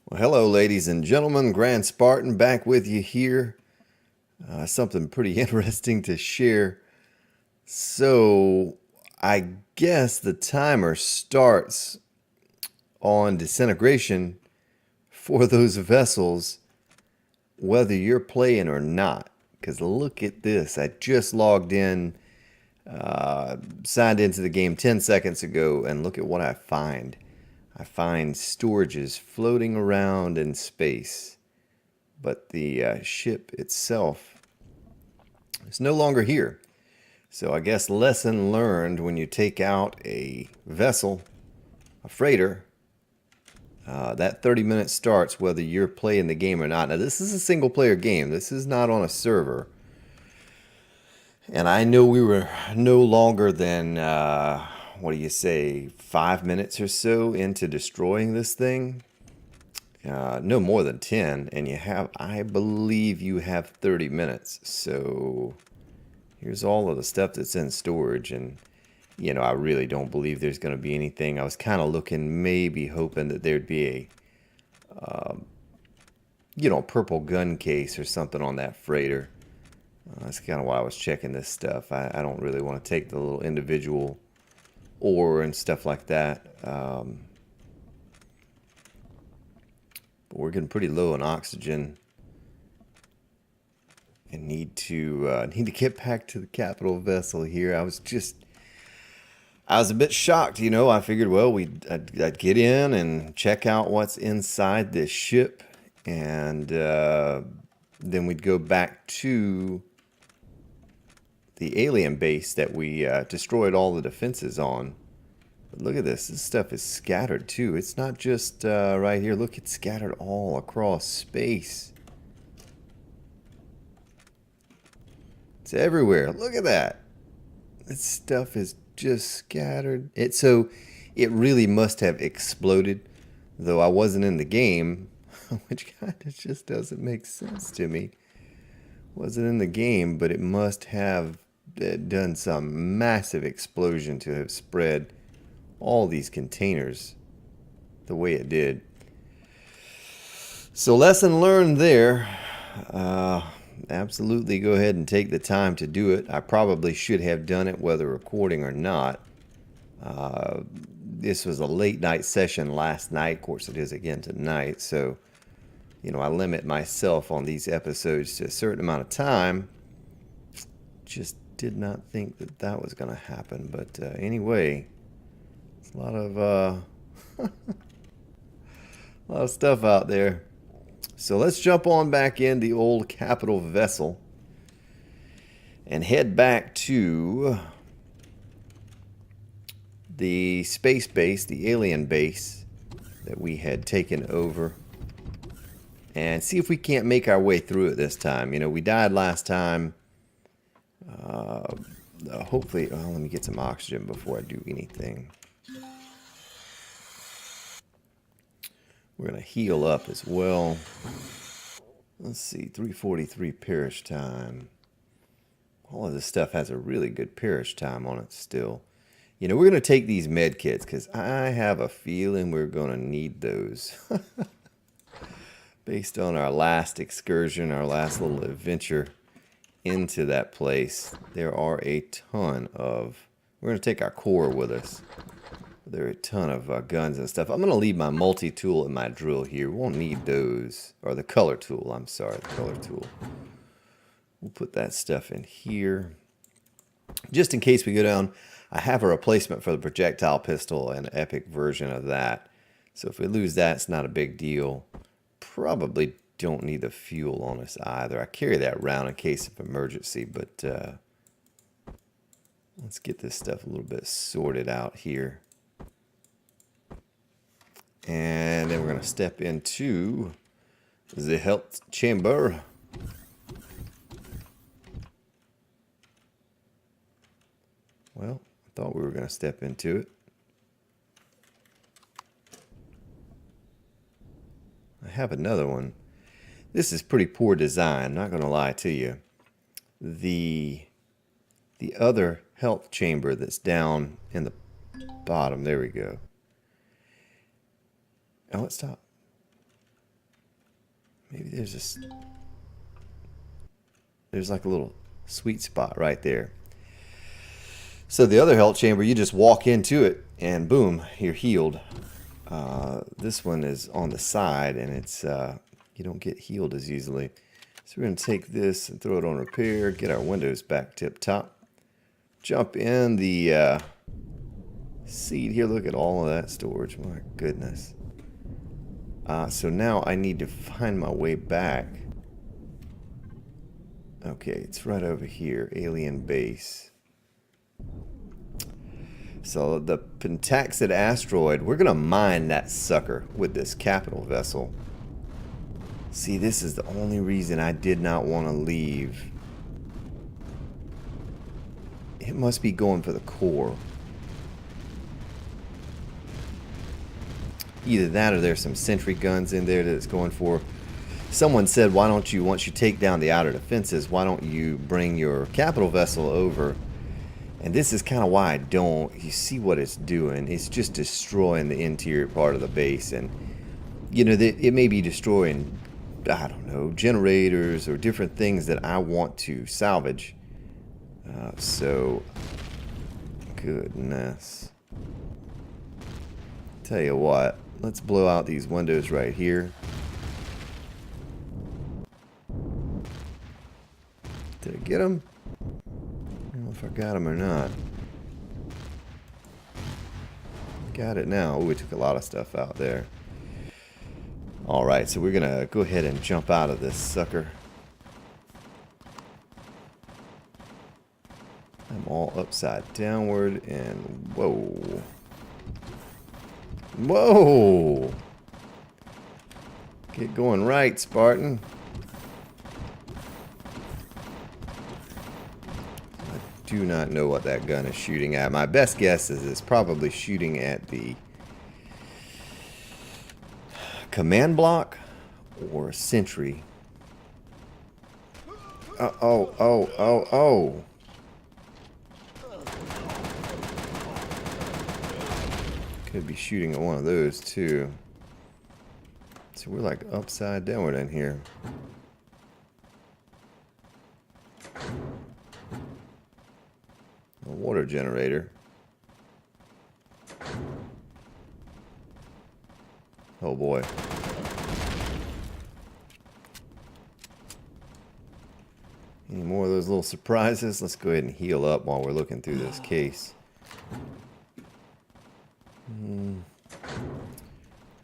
Well, hello, ladies and gentlemen. Grand Spartan back with you here. Something pretty interesting to share. So, I guess the timer starts on disintegration for those vessels, whether you're playing or not. Because look at this. I just logged in, signed into the game 10 seconds ago, and look at what I find. I find storages floating around in space, but the ship itself is no longer here. So I guess lesson learned: when you take out a vessel, a freighter, that 30 minutes starts whether you're playing the game or not. Now this is a single player game. This is not on a server. And I know we were no longer than, what do you say, 5 minutes or so into destroying this thing. No more than 10, and I believe you have 30 minutes. So here's all of the stuff that's in storage, and I really don't believe there's going to be anything. I was kind of looking, maybe hoping that there'd be a purple gun case or something on that freighter. That's kind of why I was checking this stuff. I don't really want to take the little individual ore and stuff like that. But we're getting pretty low on oxygen, and need to get back to the capital vessel here. I was a bit shocked. I figured, well, I'd get in and check out what's inside this ship, and then we'd go back to the alien base that we destroyed all the defenses on. But look at this. This stuff is scattered too. It's not just right here. Look, it's scattered all across space. It's everywhere. Look at that. This stuff is just scattered. So it really must have exploded, though I wasn't in the game, which kind of just doesn't make sense to me. Wasn't in the game, but it must have done some massive explosion to have spread all these containers the way it did. So lesson learned there. Absolutely go ahead and take the time to do it. I probably should have done it whether recording or not. This was a late night session last night. Of course it is again tonight. So, I limit myself on these episodes to a certain amount of time. Just did not think that was going to happen. But anyway, it's a lot of a lot of stuff out there. So let's jump on back in the old capital vessel and head back to the space base, the alien base that we had taken over, and see if we can't make our way through it this time. We died last time. Hopefully, let me get some oxygen before I do anything. We're going to heal up as well. Let's see, 343 perish time. All of this stuff has a really good perish time on it still. We're going to take these med kits because I have a feeling we're going to need those. Based on our last excursion, our last little adventure into that place, there are a ton of... We're going to take our core with us. There are a ton of guns and stuff. I'm going to leave my multi-tool and my drill here. We won't need those. Or the color tool. I'm sorry, the color tool. We'll put that stuff in here. Just in case we go down, I have a replacement for the projectile pistol, an epic version of that. So if we lose that, it's not a big deal. Probably don't need the fuel on us either. I carry that around in case of emergency, but let's get this stuff a little bit sorted out here. And then we're going to step into the health chamber. Well, I thought we were going to step into it. I have another one. This is pretty poor design, not going to lie to you. The other health chamber that's down in the bottom, there we go. Oh, it stopped. there's like a little sweet spot right there. So the other health chamber, you just walk into it and boom, you're healed. This one is on the side and it's you don't get healed as easily. So we're going to take this and throw it on repair, get our windows back tip top. Jump in the seat here. Look at all of that storage. My goodness. So now I need to find my way back. Okay, it's right over here. Alien base. So the Pentaxid asteroid, we're going to mine that sucker with this capital vessel. See, this is the only reason I did not want to leave. It must be going for the core. Either that or there's some sentry guns in there that it's going for. Someone said, why don't you, once you take down the outer defenses, why don't you bring your capital vessel over? And this is kind of why I don't. You see what it's doing. It's just destroying the interior part of the base. And, you know, it may be destroying, I don't know, generators or different things that I want to salvage. So, goodness. Tell you what, let's blow out these windows right here. Did I get them? I don't know if I got them or not. Got it now. Oh, we took a lot of stuff out there. Alright, so we're going to go ahead and jump out of this sucker. I'm all upside downward and whoa. Whoa! Get going right, Spartan. I do not know what that gun is shooting at. My best guess is it's probably shooting at the command block or sentry. Oh. Could be shooting at one of those too. So we're like upside downward in here. A water generator. Oh boy. Any more of those little surprises? Let's go ahead and heal up while we're looking through this case.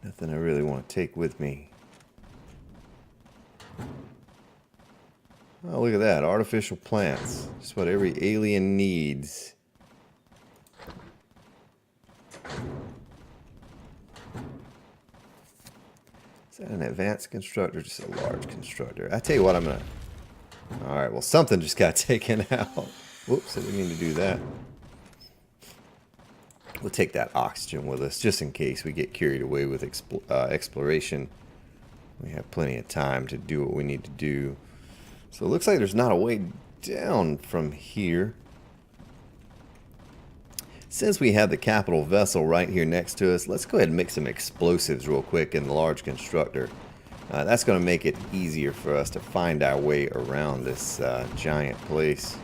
Nothing I really want to take with me. Oh, look at that. Artificial plants. Just what every alien needs. Is that an advanced constructor or just a large constructor? I tell you what, I'm going to... Alright, well, something just got taken out. Whoops, I didn't mean to do that. We'll take that oxygen with us just in case we get carried away with exploration. We have plenty of time to do what we need to do. So it looks like there's not a way down from here. Since we have the capital vessel right here next to us, let's go ahead and mix some explosives real quick in the large constructor. That's going to make it easier for us to find our way around this giant place.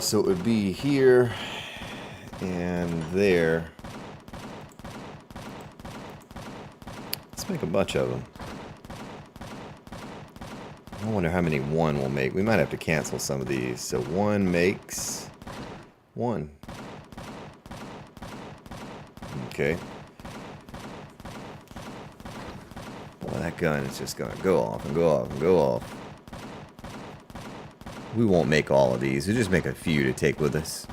So it would be here and there. Let's make a bunch of them. I wonder how many one will make. We might have to cancel some of these. So one makes one. Okay. Boy, that gun is just going to go off and go off and go off. We won't make all of these. We'll just make a few to take with us.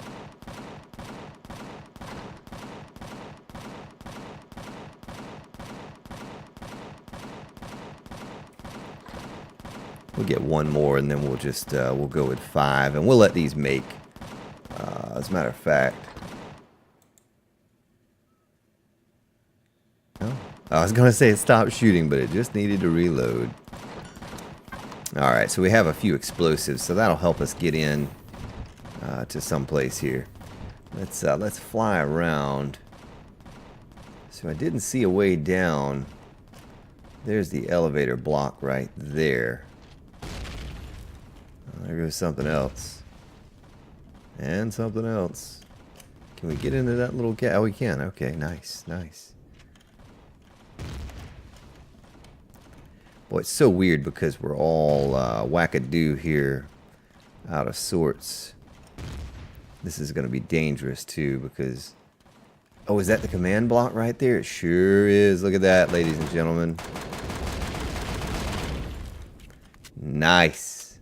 We'll get one more and then we'll just we'll go with 5 and we'll let these make. As a matter of fact. Oh, I was going to say it stopped shooting, but it just needed to reload. Alright, so we have a few explosives, so that'll help us get in to some place here. Let's fly around. So I didn't see a way down. There's the elevator block right there. Oh, there goes something else. And something else. Can we get into that little gap? Oh, we can. Okay, nice, nice. Boy, it's so weird because we're all wackadoo here, out of sorts. This is going to be dangerous too because... Oh, is that the command block right there? It sure is. Look at that, ladies and gentlemen. Nice.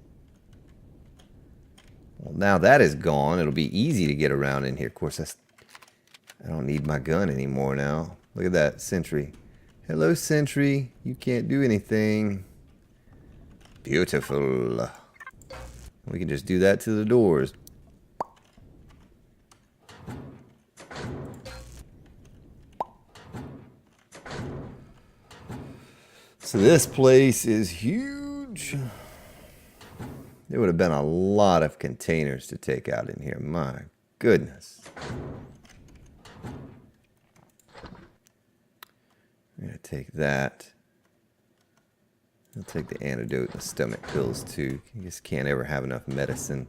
Well, now that is gone. It'll be easy to get around in here. Of course, I don't need my gun anymore now. Look at that, sentry. Hello, sentry. You can't do anything. Beautiful. We can just do that to the doors. So this place is huge. There would have been a lot of containers to take out in here. My goodness. I'm going to take that. I'll take the antidote and the stomach pills too. You just can't ever have enough medicine.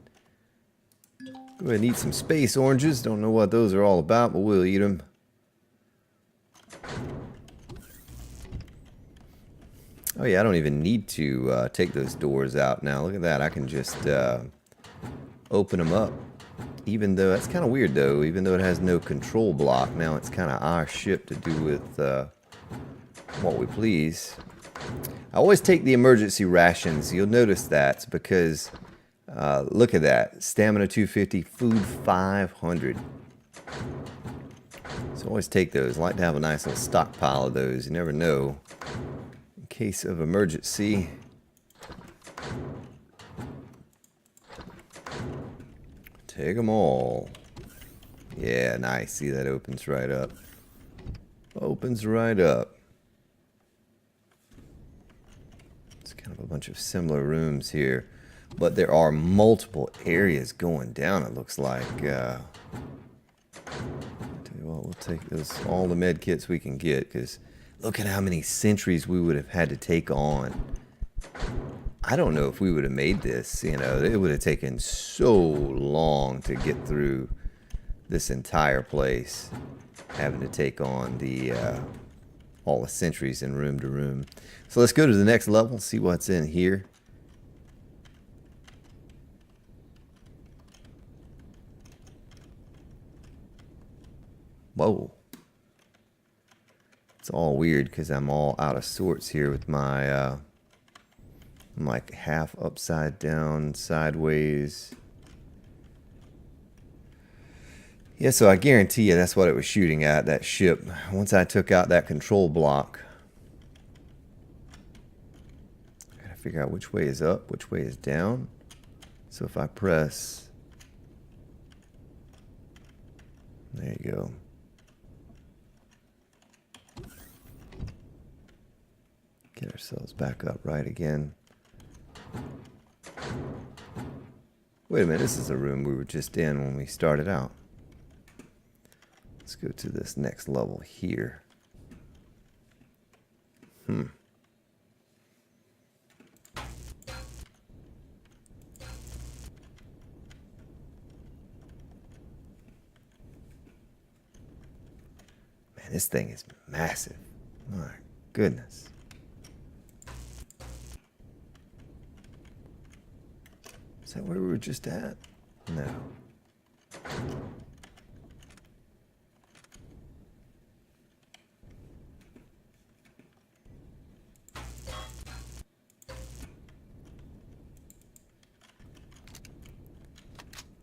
Go ahead and eat some space oranges. Don't know what those are all about, but we'll eat them. Oh yeah, I don't even need to take those doors out now. Look at that. I can just open them up. Even though, that's kind of weird though. Even though it has no control block, now it's kind of our ship to do with what we please. I always take the emergency rations. You'll notice that because look at that. Stamina 250, food 500. So always take those. I like to have a nice little stockpile of those. You never know. In case of emergency. Take them all. Yeah, nice. See, that opens right up. Opens right up. It's kind of a bunch of similar rooms here. But there are multiple areas going down, it looks like. I'll tell you what, we'll take those, all the med kits we can get, because look at how many sentries we would have had to take on. I don't know if we would have made this, you know, it would have taken so long to get through this entire place, having to take on the all the sentries in room to room. So let's go to the next level, see what's in here. Whoa. It's all weird because I'm all out of sorts here with my, I'm like half upside down, sideways. Yeah, so I guarantee you that's what it was shooting at, that ship. Once I took out that control block. I gotta figure out which way is up, which way is down. So if I press... There you go. Get ourselves back up right again. Wait a minute, this is the room we were just in when we started out. Let's go to this next level here. Man, this thing is massive. My goodness. Is that where we were just at? No.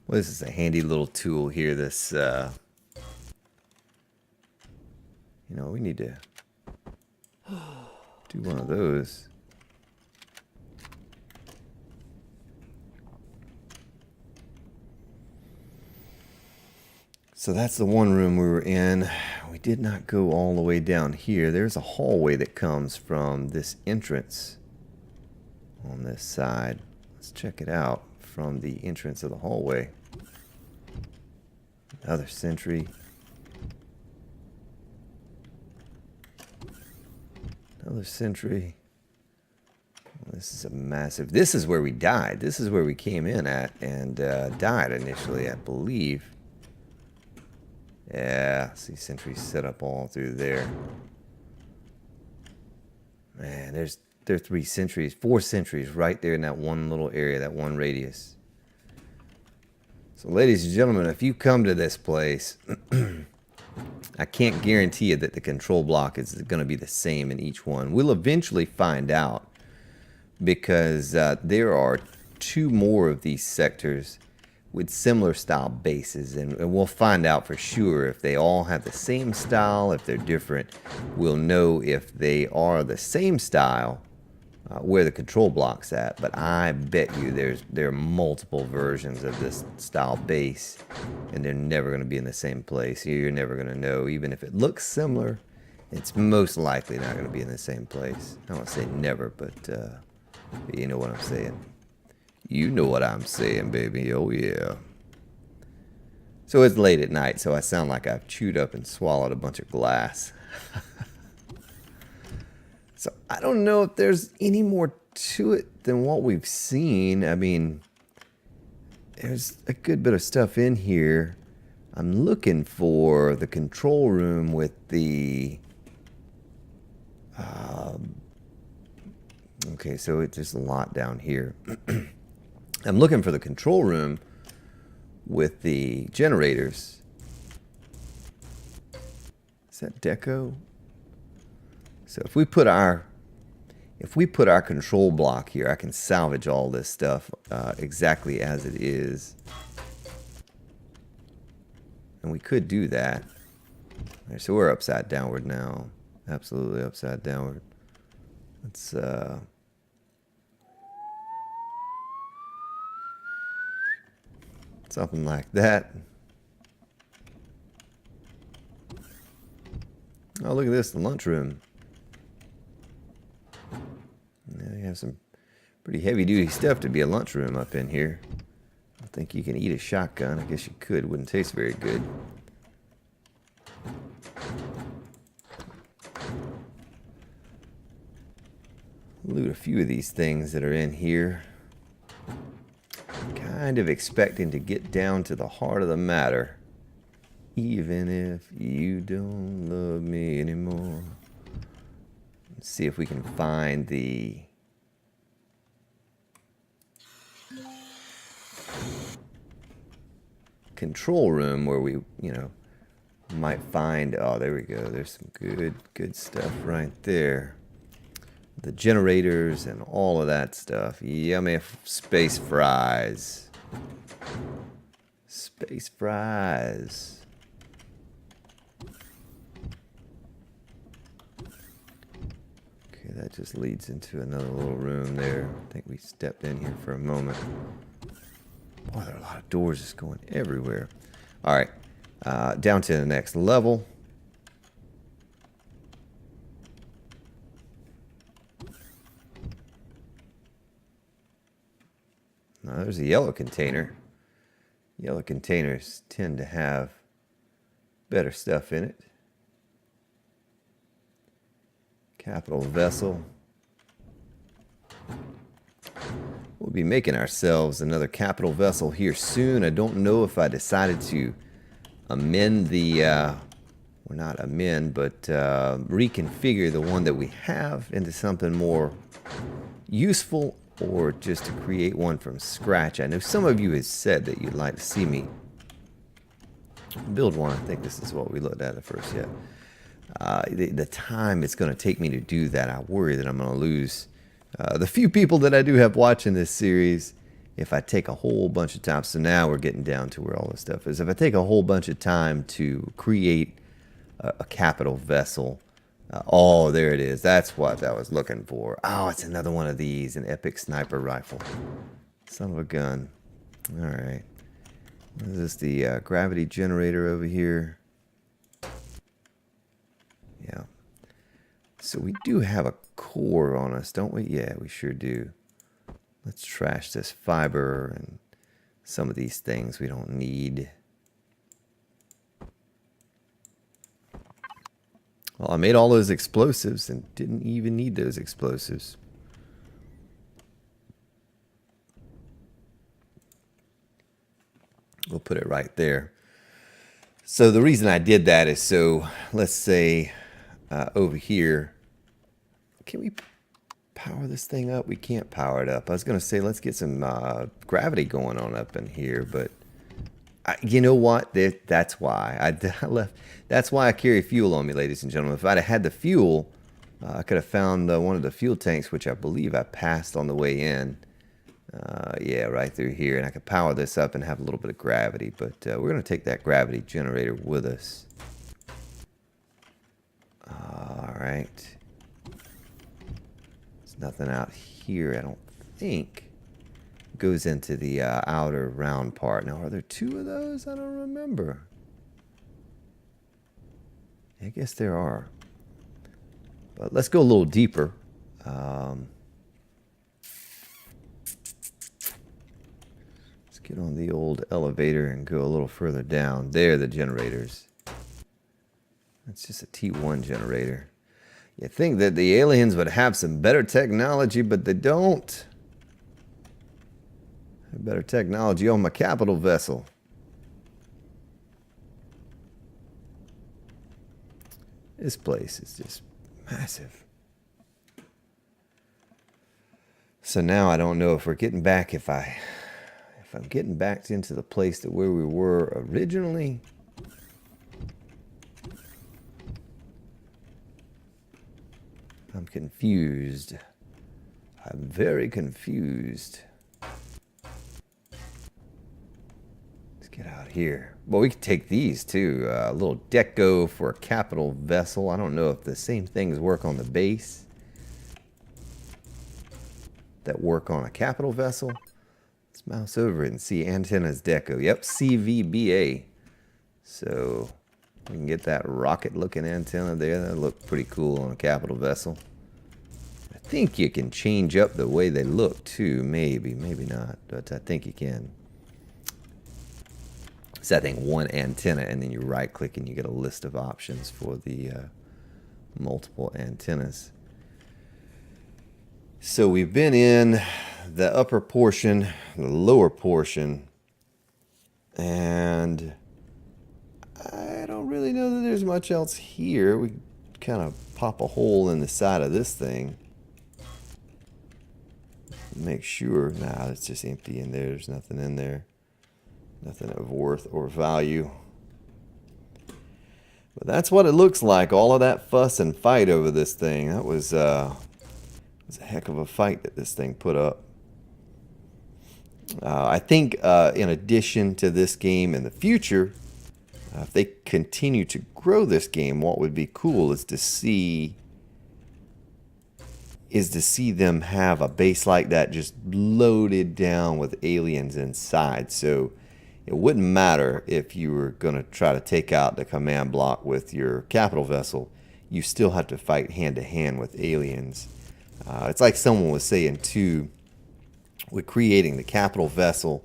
Well, this is a handy little tool here. This, you know, we need to do one of those. So that's the one room we were in. We did not go all the way down here. There's a hallway that comes from this entrance on this side. Let's check it out from the entrance of the hallway. Another sentry. Another sentry. This is a massive... This is where we died. This is where we came in at and died initially, I believe. Yeah, see sentries set up all through there. Man, there are 3 sentries, 4 sentries right there in that one little area, that one radius. So ladies and gentlemen, if you come to this place, I can't guarantee you that the control block is going to be the same in each one. We'll eventually find out, because there are 2 more of these sectors with similar style bases, and we'll find out for sure if they all have the same style, if they're different. We'll know if they are the same style, where the control block's at. But I bet you there are multiple versions of this style base, and they're never going to be in the same place. You're never going to know. Even if it looks similar, it's most likely not going to be in the same place. I don't say never, but you know what I'm saying. You know what I'm saying, baby. Oh, yeah. So it's late at night, so I sound like I've chewed up and swallowed a bunch of glass. So I don't know if there's any more to it than what we've seen. I mean, there's a good bit of stuff in here. I'm looking for the control room with the... okay, so there's a lot down here. I'm looking for the control room with the generators. Is that deco? So if we put our control block here, I can salvage all this stuff exactly as it is. And we could do that. Right, so we're upside downward now. Absolutely upside downward. Let's something like that. Oh, look at this, the lunchroom. Yeah, you have some pretty heavy-duty stuff to be a lunchroom up in here. I don't think you can eat a shotgun. I guess you could. Wouldn't taste very good. Loot a few of these things that are in here. Kind of expecting to get down to the heart of the matter. Even if you don't love me anymore. Let's see if we can find the control room where we, might find... Oh, there we go. There's some good stuff right there. The generators and all of that stuff. Yummy space fries. Space fries. Okay, that just leads into another little room there. I think we stepped in here for a moment. Boy, there are a lot of doors just going everywhere. All right, down to the next level. Now, there's a yellow container. Yellow containers tend to have better stuff in it. Capital vessel. We'll be making ourselves another capital vessel here soon. I don't know if I decided to amend the, well, not amend, but reconfigure the one that we have into something more useful, or just to create one from scratch. I know some of you have said that you'd like to see me build one. I think this is what we looked at first, yeah. The time it's going to take me to do that, I worry that I'm going to lose the few people that I do have watching this series if I take a whole bunch of time. So now we're getting down to where all this stuff is. If I take a whole bunch of time to create a capital vessel. Oh, there it is. That's what I was looking for. Oh, it's another one of these, an epic sniper rifle. Son of a gun. All right. What is this, the gravity generator over here? Yeah. So we do have a core on us, don't we? Yeah, we sure do. Let's trash this fiber and some of these things we don't need. Well, I made all those explosives and didn't even need those explosives. We'll put it right there. So the reason I did that is so, let's say over here, can we power this thing up? We can't power it up. I was going to say, let's get some gravity going on up in here, but you know what? That's why I left. That's why I carry fuel on me, ladies and gentlemen. If I'd have had the fuel, I could have found one of the fuel tanks, which I believe I passed on the way in. Yeah, right through here. And I could power this up and have a little bit of gravity. But we're going to take that gravity generator with us. All right. There's nothing out here, I don't think. Goes into the outer round part. Now, are there two of those? I don't remember. I guess there are. But let's go a little deeper. Let's get on the old elevator and go a little further down. There are the generators. That's just a T1 generator. You think that the aliens would have some better technology, but they don't. Better technology on my capital vessel. This place is just massive. So now I don't know if we're getting back, if I'm getting back into the place that where we were originally. I'm confused. I'm very confused. Get out here. Well, we could take these too. A little deco for a capital vessel. I don't know if the same things work on the base that work on a capital vessel. Let's mouse over it and see antennas deco. Yep, CVBA. So we can get that rocket looking antenna there. That look pretty cool on a capital vessel. I think you can change up the way they look too. Maybe not, but I think you can. Setting one antenna, and then you right click and you get a list of options for the multiple antennas. So we've been in the upper portion, the lower portion, and I don't really know that there's much else here. We kind of pop a hole in the side of this thing. Make sure, nah, it's just empty in there. There's nothing in there. Nothing of worth or value. But that's what it looks like. All of that fuss and fight over this thing. That was a heck of a fight that this thing put up. I think in addition to this game in the future, if they continue to grow this game, what would be cool is to see them have a base like that just loaded down with aliens inside. So it wouldn't matter if you were going to try to take out the command block with your capital vessel. You still have to fight hand to hand with aliens. It's like someone was saying too, with creating the capital vessel,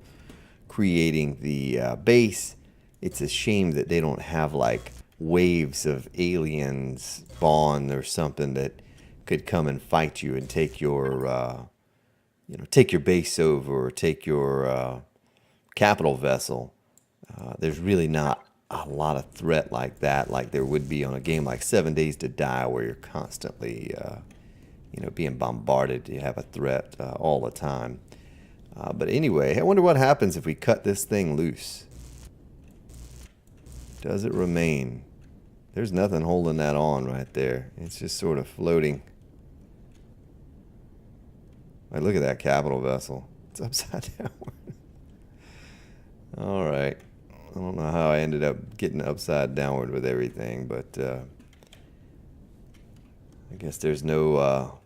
creating the base, it's a shame that they don't have like waves of aliens spawn or something that could come and fight you and take your, take your base over or take your capital vessel. There's really not a lot of threat like that, like there would be on a game like 7 Days to Die, where you're constantly, being bombarded. You have a threat all the time. But anyway, I wonder what happens if we cut this thing loose. Does it remain? There's nothing holding that on right there. It's just sort of floating. Like, look at that capital vessel. It's upside down. All right. I don't know how I ended up getting upside downward with everything, but I guess there's no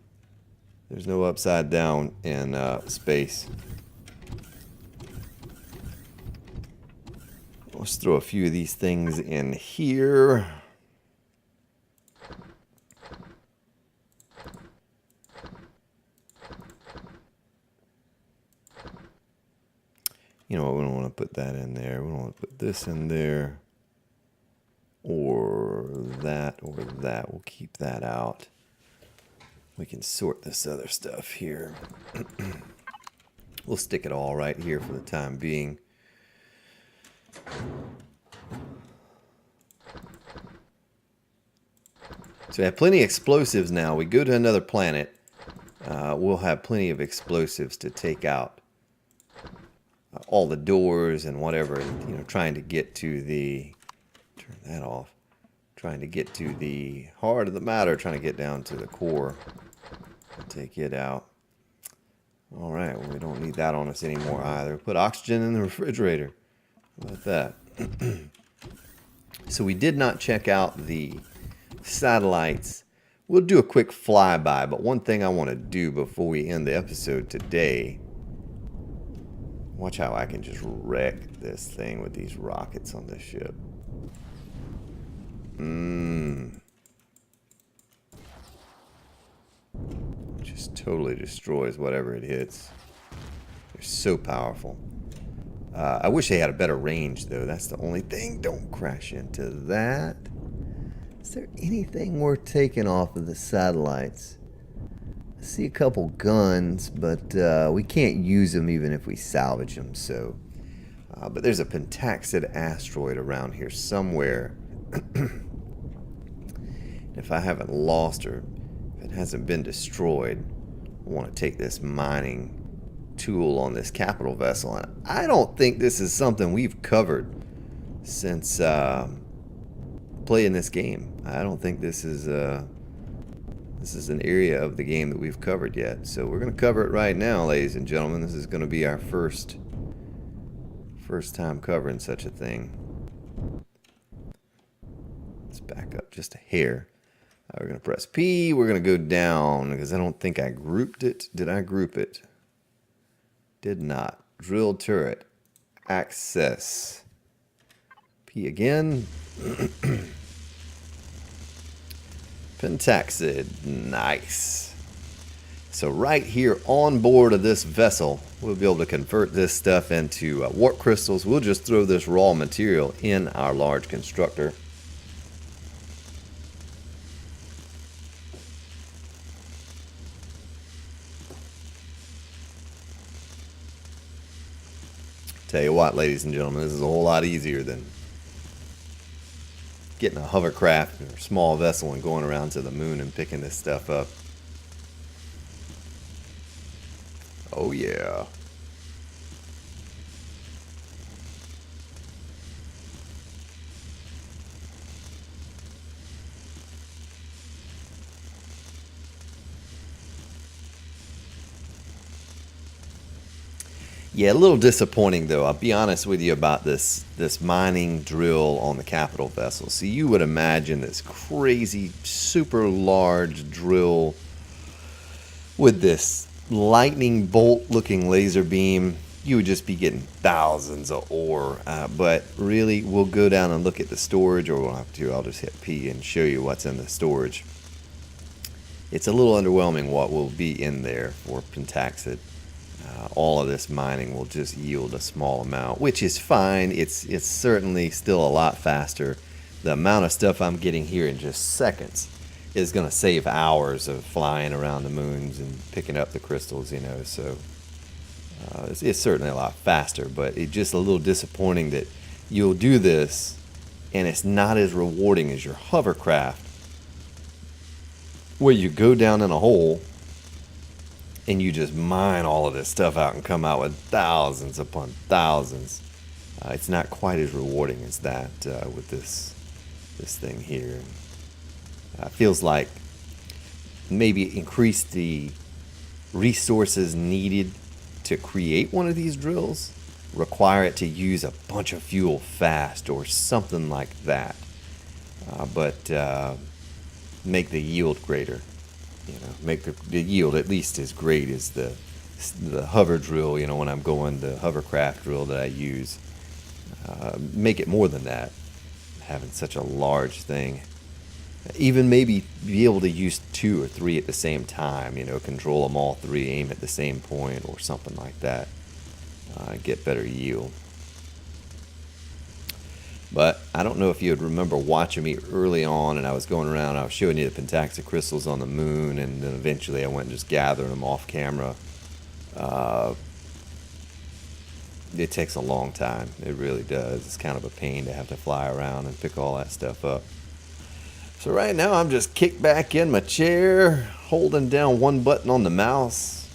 upside down in space. Let's throw a few of these things in here. You know what, we don't want to put that in there. We don't want to put this in there. or that, or that. We'll keep that out. We can sort this other stuff here. We'll stick it all right here for the time being. So we have plenty of explosives now. We go to another planet. We'll have plenty of explosives to take out all the doors and whatever. You know, trying to get to the... Turn that off. Trying to get to the heart of the matter. Trying to get down to the core. Take it out. Alright, well, we don't need that on us anymore either. Put oxygen in the refrigerator. How about that? So we did not check out the satellites. We'll do a quick flyby, but one thing I want to do before we end the episode today, watch how I can just wreck this thing with these rockets on this ship. Just totally destroys whatever it hits. They're so powerful. I wish they had a better range, though. That's the only thing. Don't crash into that. Is there anything worth taking off of the satellites? I see a couple guns, but we can't use them even if we salvage them. So, but there's a pentaxid asteroid around here somewhere. If I haven't lost or if it hasn't been destroyed, I want to take this mining tool on this capital vessel. And I don't think this is something we've covered since playing this game. I don't think this is an area of the game that we've covered yet. So we're going to cover it right now, ladies and gentlemen. This is going to be our first time covering such a thing. Let's back up just a hair. We're going to press P. We're going to go down because I don't think I grouped it. Did I group it? Did not. Drill turret. Access. P again. Pentaxid. Nice. So right here on board of this vessel, we'll be able to convert this stuff into warp crystals. We'll just throw this raw material in our large constructor. Tell you what, ladies and gentlemen, this is a whole lot easier than getting a hovercraft or a small vessel and going around to the moon and picking this stuff up. Oh yeah. Yeah, a little disappointing though. I'll be honest with you about this mining drill on the capital vessel. So you would imagine this crazy, super large drill with this lightning bolt looking laser beam. You would just be getting thousands of ore. But really, we'll go down and look at the storage, or we'll have to. I'll just hit P and show you what's in the storage. It's a little underwhelming what will be in there for pentaxid. All of this mining will just yield a small amount, which is fine. It's certainly still a lot faster. The amount of stuff I'm getting here in just seconds is going to save hours of flying around the moons and picking up the crystals, you know. So it's certainly a lot faster, but it's just a little disappointing that you'll do this and it's not as rewarding as your hovercraft, where you go down in a hole and you just mine all of this stuff out and come out with thousands upon thousands. It's not quite as rewarding as that with this thing here. Feels like maybe increase the resources needed to create one of these drills, require it to use a bunch of fuel fast or something like that, but make the yield greater. You know, make the yield at least as great as the hover drill, you know, when I'm going the hovercraft drill that I use. Make it more than that, having such a large thing. Even maybe be able to use 2 or 3 at the same time, you know, control them all 3, aim at the same point or something like that. Get better yield. But I don't know if you would remember watching me early on, and I was going around, I was showing you the pentaxa crystals on the moon, and then eventually I went and just gathered them off camera. It takes a long time. It really does. It's kind of a pain to have to fly around and pick all that stuff up. So right now I'm just kicked back in my chair, holding down one button on the mouse,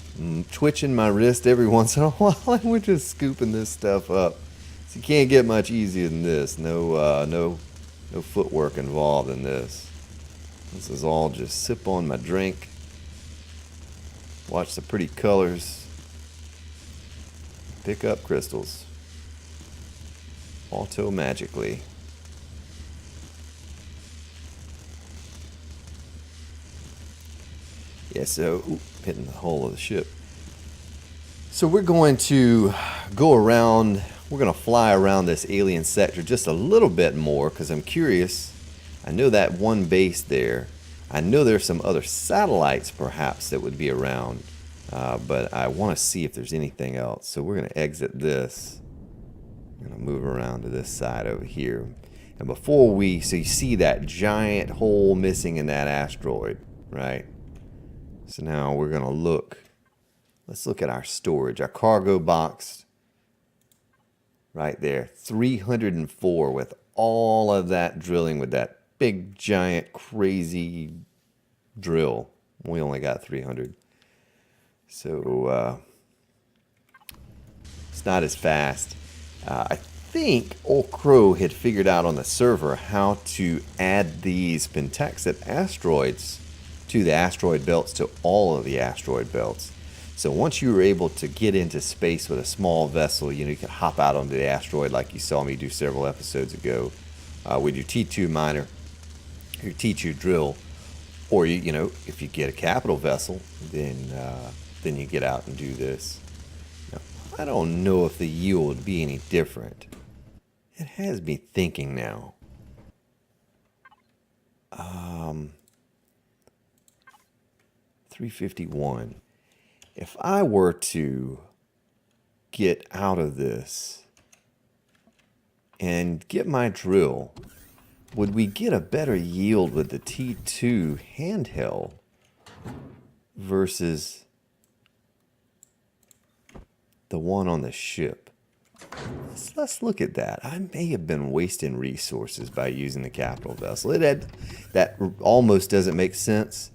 twitching my wrist every once in a while, and we're just scooping this stuff up. So you can't get much easier than this. No footwork involved in this. This is all just sip on my drink, watch the pretty colors, pick up crystals, auto magically. Yeah, so hitting the hull of the ship. So we're going to go around, we're going to fly around this alien sector just a little bit more because I'm curious. I know that one base there. I know there's some other satellites perhaps that would be around. But I want to see if there's anything else. So we're going to exit this. I'm going to move around to this side over here. And before we, so you see that giant hole missing in that asteroid, right? So now we're going to look. Let's look at our storage. Our cargo box right there. 304 with all of that drilling with that big, giant, crazy drill. We only got 300. So it's not as fast. I think Old Crow had figured out on the server how to add these pentaxid asteroids to the asteroid belts, to all of the asteroid belts. So once you were able to get into space with a small vessel, you could hop out onto the asteroid like you saw me do several episodes ago with your T2 miner, your T2 drill, or if you get a capital vessel, then you get out and do this. Now, I don't know if the yield would be any different. It has me thinking now. 351. If I were to get out of this and get my drill, would we get a better yield with the T2 handheld versus the one on the ship? Let's look at that. I may have been wasting resources by using the capital vessel. That almost doesn't make sense,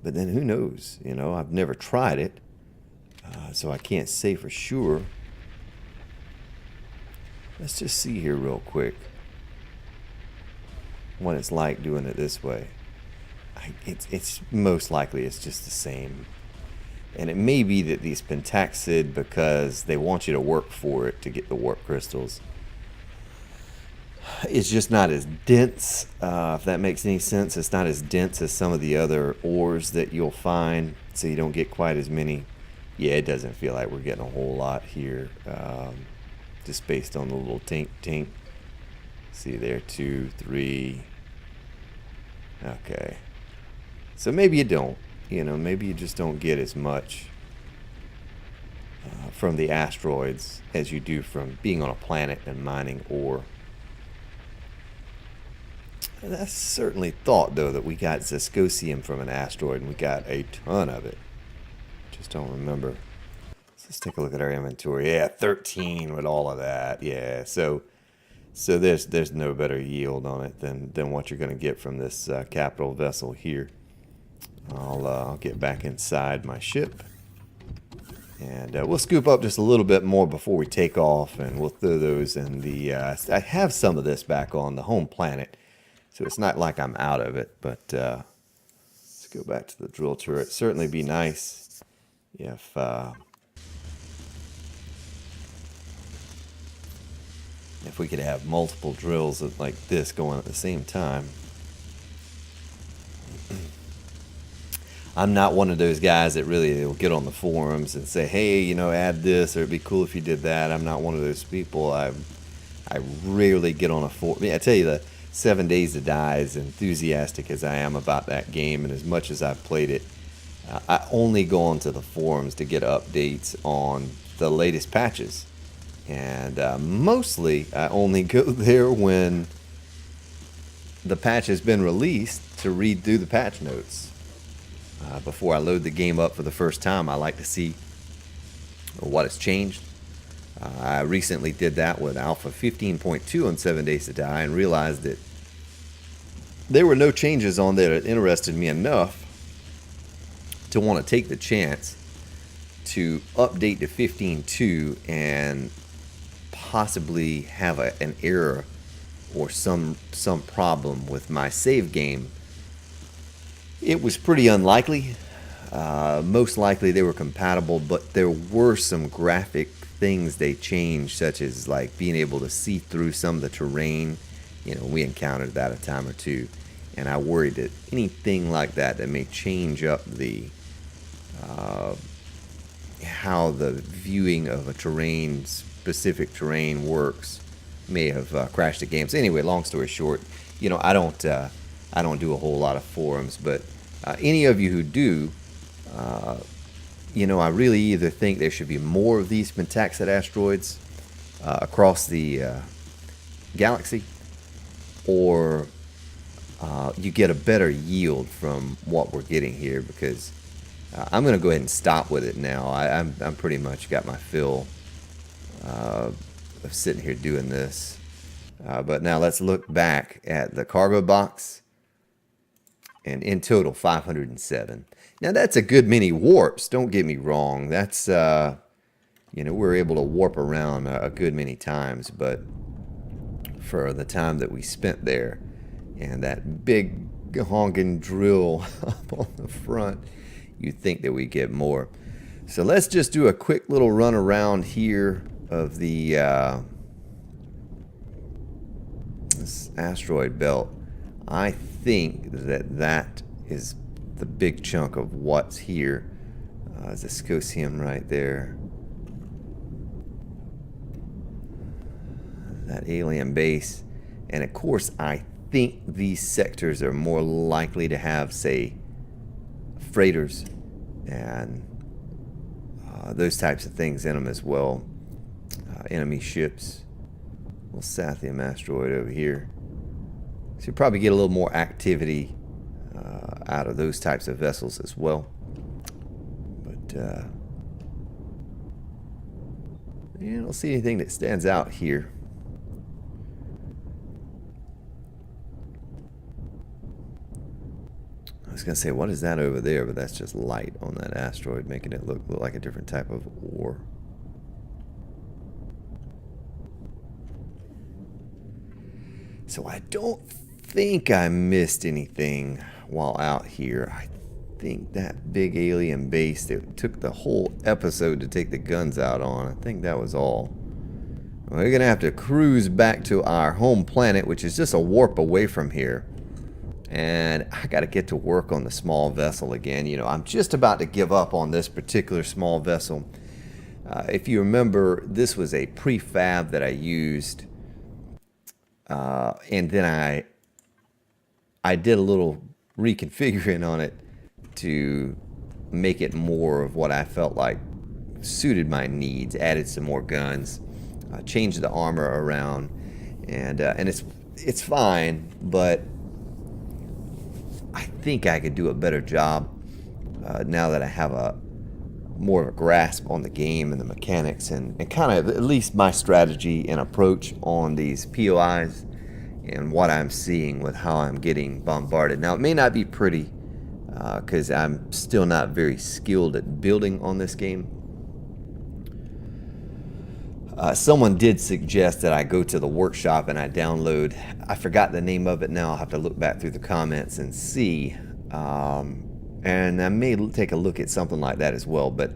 but then who knows? I've never tried it, so I can't say for sure. Let's just see here real quick what it's like doing it this way. It's most likely it's just the same. And it may be that these pentaxid, because they want you to work for it to get the warp crystals, it's just not as dense, if that makes any sense. It's not as dense as some of the other ores that you'll find, so you don't get quite as many. Yeah, it doesn't feel like we're getting a whole lot here, just based on the little tink. See there, 2, 3. Okay. So maybe you don't. Maybe you just don't get as much from the asteroids as you do from being on a planet and mining ore. And I certainly thought, though, that we got Zescosium from an asteroid, and we got a ton of it. Just don't remember. Let's take a look at our inventory. Yeah, 13 with all of that. Yeah, so there's no better yield on it than what you're going to get from this capital vessel here. I'll get back inside my ship, and we'll scoop up just a little bit more before we take off, and we'll throw those in the... I have some of this back on the home planet, so it's not like I'm out of it, but let's go back to the drill turret. Certainly be nice if we could have multiple drills like this going at the same time. I'm not one of those guys that really will get on the forums and say, hey, add this, or it'd be cool if you did that. I'm not one of those people. I rarely get on a forum. I tell you, the 7 Days to Die, as enthusiastic as I am about that game, and as much as I've played it, I only go onto the forums to get updates on the latest patches. And mostly, I only go there when the patch has been released, to read through the patch notes. Before I load the game up for the first time, I like to see what has changed. I recently did that with Alpha 15.2 on 7 Days to Die and realized that there were no changes on there that interested me enough to want to take the chance to update to 15.2 and possibly have an error or some problem with my save game. It was pretty unlikely. Most likely they were compatible, but there were some graphic things they changed, such as like being able to see through some of the terrain. You know, we encountered that a time or two, and I worried that anything like that may change up the how the viewing of a specific terrain works may have crashed the game. So anyway, long story short, you know, I don't do a whole lot of forums, but any of you who do, you know, I really either think there should be more of these Metaxid asteroids across the galaxy, or you get a better yield from what we're getting here, because I'm going to go ahead and stop with it now. I'm pretty much got my fill of sitting here doing this. But now let's look back at the cargo box. And in total, 507. Now that's a good many warps, don't get me wrong. That's, you know, we're able to warp around a good many times. But for the time that we spent there, and that big honking drill up on the front, you'd think that we'd get more. So let's just do a quick little run around here of the this asteroid belt. I think that is the big chunk of what's here. There's a Scosium right there. That alien base. And of course, I think these sectors are more likely to have, say, freighters and those types of things in them as well. Enemy ships. Little Sathium asteroid over here. So you probably get a little more activity out of those types of vessels as well. But yeah, I don't see anything that stands out here. I was going to say, what is that over there? But that's just light on that asteroid, making it look like a different type of ore. So I don't think I missed anything while out here. I think that big alien base that took the whole episode to take the guns out on, I think that was all. We're going to have to cruise back to our home planet, which is just a warp away from here. And I got to get to work on the small vessel again. You know, I'm just about to give up on this particular small vessel. If you remember, this was a prefab that I used. And then I did a little reconfiguring on it to make it more of what I felt like suited my needs. Added some more guns, changed the armor around, and it's fine. But I think I could do a better job now that I have more of a grasp on the game and the mechanics, and kind of at least my strategy and approach on these POIs and what I'm seeing with how I'm getting bombarded. Now, it may not be pretty because I'm still not very skilled at building on this game. Someone did suggest that I go to the workshop and I download, I forgot the name of it now, I'll have to look back through the comments and see. And I may take a look at something like that as well, but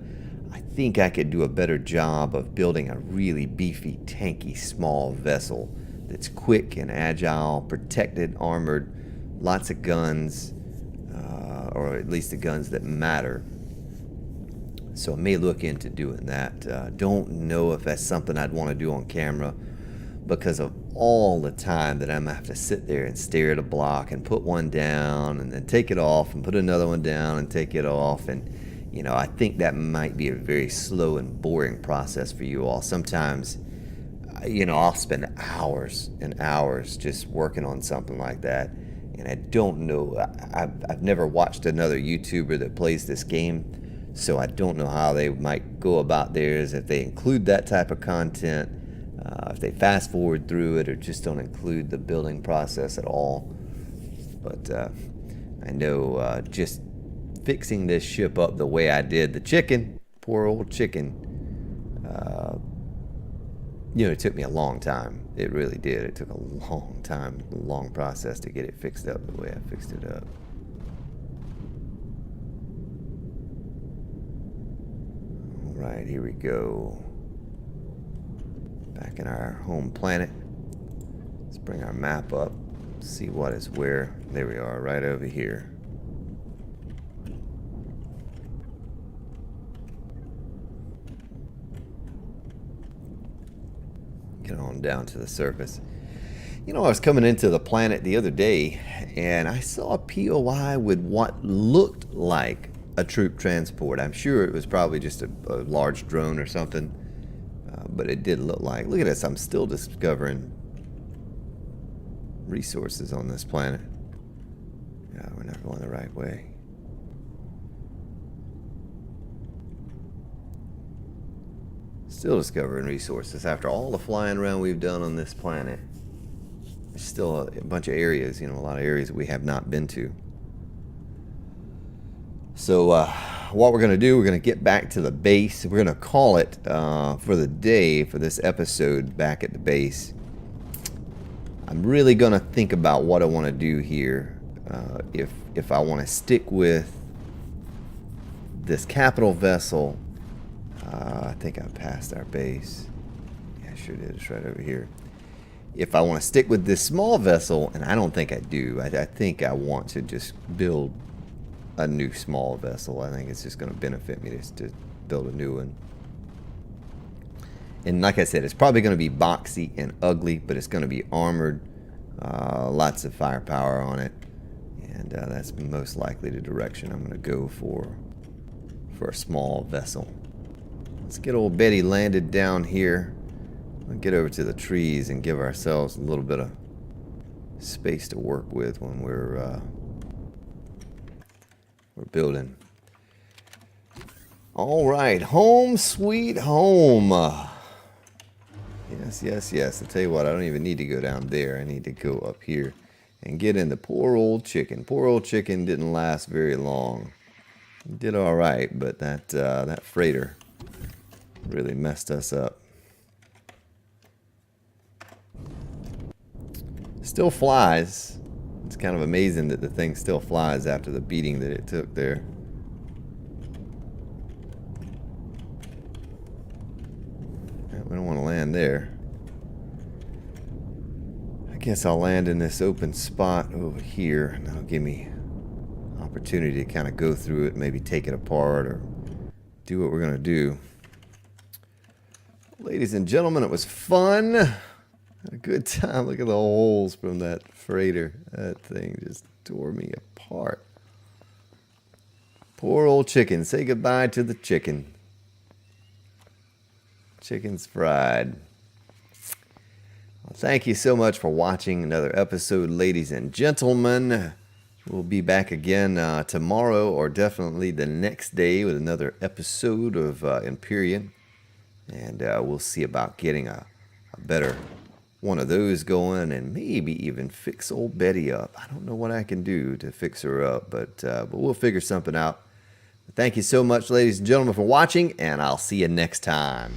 I think I could do a better job of building a really beefy, tanky, small vessel that's quick and agile, protected, armored, lots of guns, or at least the guns that matter. So I may look into doing that. Don't know if that's something I'd want to do on camera because of all the time that I'm going to have to sit there and stare at a block and put one down and then take it off and put another one down and take it off. And, you know, I think that might be a very slow and boring process for you all. Sometimes you know, I'll spend hours and hours just working on something like that. And I don't know, I've never watched another YouTuber that plays this game, so I don't know how they might go about theirs, if they include that type of content, if they fast forward through it, or just don't include the building process at all. But I know just fixing this ship up the way I did the chicken, poor old chicken, you know, it took me a long time. It really did. It took a long time, a long process to get it fixed up the way I fixed it up. All right, here we go. Back in our home planet. Let's bring our map up. See what is where. There we are, right over here. Get on down to the surface. You know, I was coming into the planet the other day, and I saw a POI with what looked like a troop transport. I'm sure it was probably just a large drone or something, but it did look like. Look at this, I'm still discovering resources on this planet. Yeah, we're not going the right way. Still discovering resources after all the flying around we've done on this planet. There's still a bunch of areas, you know, a lot of areas that we have not been to. So what we're going to do, we're going to get back to the base. We're going to call it for the day, for this episode, Back at the Base. I'm really going to think about what I want to do here. If I want to stick with this capital vessel. I think I passed our base. Yeah, I sure did. It's right over here. If I want to stick with this small vessel, and I don't think I do. I think I want to just build a new small vessel. I think it's just going to benefit me to build a new one. And like I said, it's probably going to be boxy and ugly, but it's going to be armored. Lots of firepower on it. And that's most likely the direction I'm going to go for a small vessel. Let's get old Betty landed down here. We'll get over to the trees and give ourselves a little bit of space to work with when we're building. All right, home sweet home. Yes, yes, yes. I'll tell you what, I don't even need to go down there. I need to go up here and get in the poor old chicken. Poor old chicken didn't last very long. It did all right, but that freighter really messed us up. Still flies. It's kind of amazing that the thing still flies after the beating that it took there. We don't want to land there. I guess I'll land in this open spot over here, and that'll give me opportunity to kind of go through it, maybe take it apart or do what we're going to do. Ladies and gentlemen, it was fun. Had a good time. Look at the holes from that freighter. That thing just tore me apart. Poor old chicken. Say goodbye to the chicken. Chicken's fried. Well, thank you so much for watching another episode, ladies and gentlemen. We'll be back again tomorrow, or definitely the next day, with another episode of Empyrion. And we'll see about getting a better one of those going, and maybe even fix old Betty up. I don't know what I can do to fix her up, but we'll figure something out. Thank you so much, ladies and gentlemen, for watching, and I'll see you next time.